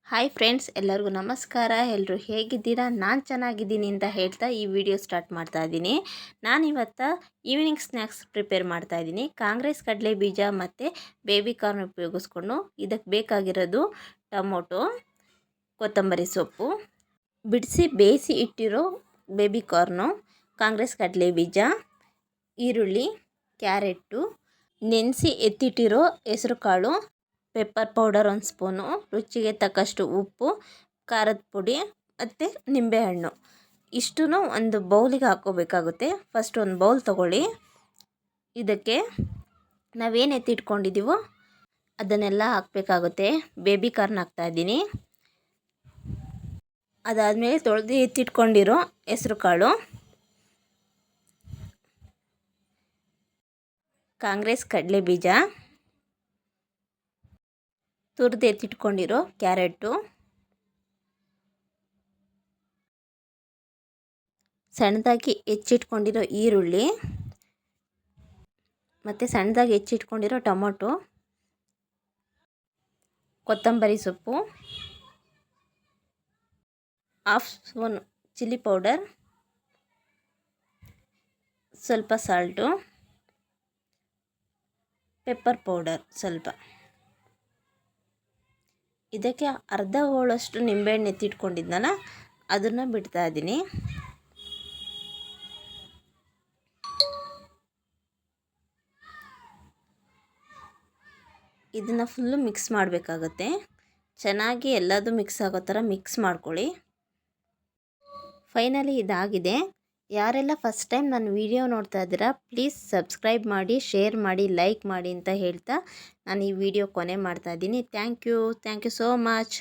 Hi friends, ಎಲ್ಲರಿಗೂ ನಮಸ್ಕಾರ. ಎಲ್ಲರೂ ಹೇಗಿದ್ದೀರಾ? ನಾನು ಚೆನ್ನಾಗಿದ್ದೀನಿ ಅಂತ ಹೇಳ್ತಾ ಈ ವಿಡಿಯೋ ಸ್ಟಾರ್ಟ್ ಮಾಡ್ತಾ ಇದ್ದೀನಿ. ನಾನಿವತ್ತು ಈವ್ನಿಂಗ್ ಸ್ನ್ಯಾಕ್ಸ್ ಪ್ರಿಪೇರ್ ಮಾಡ್ತಾ ಇದ್ದೀನಿ. ಕಾಂಗ್ರೆಸ್ ಕಡಲೆ ಬೀಜ ಮತ್ತು ಬೇಬಿ ಕಾರ್ನ್ ಉಪಯೋಗಿಸ್ಕೊಂಡು ಇದಕ್ಕೆ ಬೇಕಾಗಿರೋದು ಟೊಮೊಟೊ, ಕೊತ್ತಂಬರಿ ಸೊಪ್ಪು, ಬಿಡಿಸಿ ಬೇಯಿಸಿ ಇಟ್ಟಿರೋ ಬೇಬಿ ಕಾರ್ನು, ಕಾಂಗ್ರೆಸ್ ಕಡಲೆ ಬೀಜ, ಈರುಳ್ಳಿ, ಕ್ಯಾರೆಟು, ನೆನೆಸಿ ಎತ್ತಿಟ್ಟಿರೋ ಹೆಸರು ಕಾಳು, ಪೆಪ್ಪರ್ ಪೌಡರ್ 1 ಸ್ಪೂನು, ರುಚಿಗೆ ತಕ್ಕಷ್ಟು ಉಪ್ಪು, ಖಾರದ ಪುಡಿ ಮತ್ತು ನಿಂಬೆಹಣ್ಣು. ಇಷ್ಟೂ ಒಂದು ಬೌಲಿಗೆ ಹಾಕ್ಕೋಬೇಕಾಗುತ್ತೆ. ಫಸ್ಟ್ ಒಂದು ಬೌಲ್ ತೊಗೊಳ್ಳಿ. ಇದಕ್ಕೆ ನಾವೇನು ಎತ್ತಿಟ್ಕೊಂಡಿದ್ದೀವೋ ಅದನ್ನೆಲ್ಲ ಹಾಕಬೇಕಾಗುತ್ತೆ. ಬೇಬಿ ಕಾರ್ನ್ ಹಾಕ್ತಾಯಿದ್ದೀನಿ. ಅದಾದಮೇಲೆ ತೊಳೆದು ಎತ್ತಿಟ್ಕೊಂಡಿರೋ ಹೆಸರು ಕಾಳು, ಕಾಂಗ್ರೆಸ್ ಕಡಲೆ ಬೀಜ, ತುರಿದು ಎತ್ತಿಟ್ಕೊಂಡಿರೋ ಕ್ಯಾರೆಟು, ಸಣ್ಣದಾಗಿ ಹೆಚ್ಚಿಟ್ಕೊಂಡಿರೋ ಈರುಳ್ಳಿ ಮತ್ತು ಸಣ್ಣದಾಗಿ ಹೆಚ್ಚಿಟ್ಕೊಂಡಿರೋ ಟೊಮೊಟೊ, ಕೊತ್ತಂಬರಿ ಸೊಪ್ಪು, 1/2 ಸ್ಪೂನ್ ಚಿಲ್ಲಿ ಪೌಡರ್, ಸ್ವಲ್ಪ ಸಾಲ್ಟು, ಪೆಪ್ಪರ್ ಪೌಡರ್ ಸ್ವಲ್ಪ. ಇದಕ್ಕೆ ಅರ್ಧ ಹೋಳಷ್ಟು ನಿಂಬೆಹಣ್ಣು ಎತ್ತಿಟ್ಕೊಂಡಿದ್ನಲ್ಲ ಅದನ್ನು ಬಿಡ್ತಾ ಇದ್ದೀನಿ. ಇದನ್ನು ಫುಲ್ಲು ಮಿಕ್ಸ್ ಮಾಡಬೇಕಾಗುತ್ತೆ. ಚೆನ್ನಾಗಿ ಎಲ್ಲದೂ ಮಿಕ್ಸ್ ಆಗೋ ಥರ ಮಿಕ್ಸ್ ಮಾಡ್ಕೊಳ್ಳಿ. ಫೈನಲಿ ಇದಾಗಿದೆ. ಯಾರೆಲ್ಲ ಫಸ್ಟ್ ಟೈಮ್ ನನ್ನ ವಿಡಿಯೋ ನೋಡ್ತಾ ಇದ್ದೀರಾ, ಪ್ಲೀಸ್ ಸಬ್ಸ್ಕ್ರೈಬ್ ಮಾಡಿ, ಶೇರ್ ಮಾಡಿ, ಲೈಕ್ ಮಾಡಿ ಅಂತ ಹೇಳ್ತಾ ನಾನು ಈ ವಿಡಿಯೋ ಕೊನೆ ಮಾಡ್ತಾ ಇದ್ದೀನಿ. Thank you so much.